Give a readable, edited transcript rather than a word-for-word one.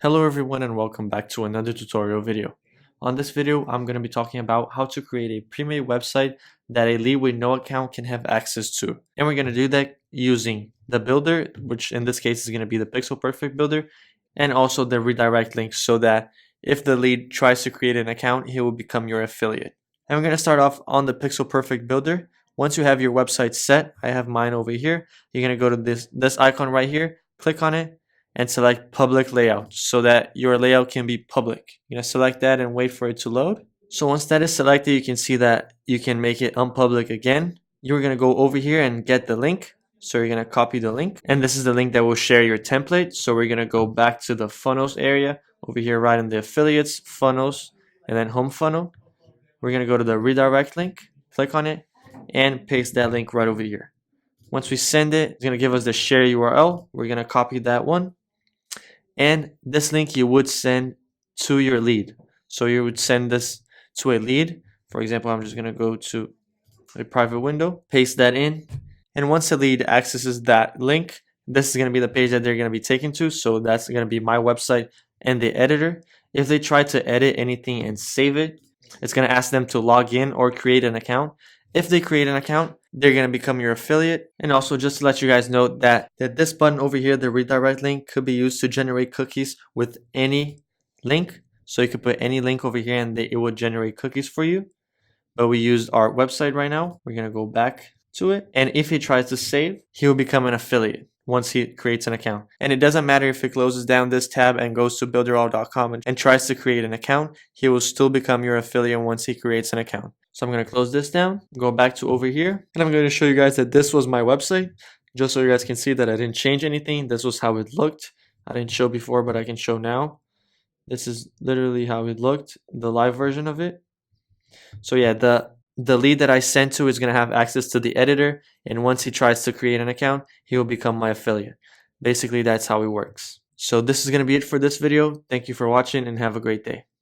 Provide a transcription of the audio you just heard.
Hello everyone and welcome back to another tutorial video. On this video, I'm going to be talking about how to create a pre-made website that a lead with no account can have access to. And we're going to do that using the builder, which in this case is going to be the Pixel Perfect builder, and also the redirect link so that if the lead tries to create an account, he will become your affiliate. And we're going to start off on the Pixel Perfect builder. Once you have your website set, I have mine over here. You're going to go to this icon right here, click on it, and select public layout so that your layout can be public. You're going to select that and wait for it to load. So once that is selected, you can see that you can make it unpublic again. You're going to go over here and get the link. So you're going to copy the link, and this is the link that will share your template. So we're going to go back to the funnels area over here, right in the affiliates, funnels, and then home funnel. We're going to go to the redirect link, click on it, and paste that link right over here. Once we send it, it's going to give us the share URL. We're going to copy that one. And this link you would send to your lead. So you would send this to a lead. For example, I'm just going to go to a private window, paste that in. And once the lead accesses that link, this is going to be the page that they're going to be taken to. So that's going to be my website and the editor. If they try to edit anything and save it, it's going to ask them to log in or create an account. If they create an account, they're going to become your affiliate. And also just to let you guys know that this button over here, the redirect link, could be used to generate cookies with any link. So you could put any link over here and it will generate cookies for you. But we used our website right now. We're going to go back to it. And if he tries to save, he will become an affiliate once he creates an account. And it doesn't matter if he closes down this tab and goes to builderall.com and tries to create an account, he will still become your affiliate once he creates an account. So I'm going to close this down, go back to over here, and I'm going to show you guys that this was my website, just so you guys can see that I didn't change anything. This was how it looked. I didn't show before, but I can show now. This is literally how it looked, the live version of it. So yeah, the lead that I sent to is going to have access to the editor, and once he tries to create an account, he will become my affiliate. Basically, that's how it works. So this is going to be it for this video. Thank you for watching and have a great day.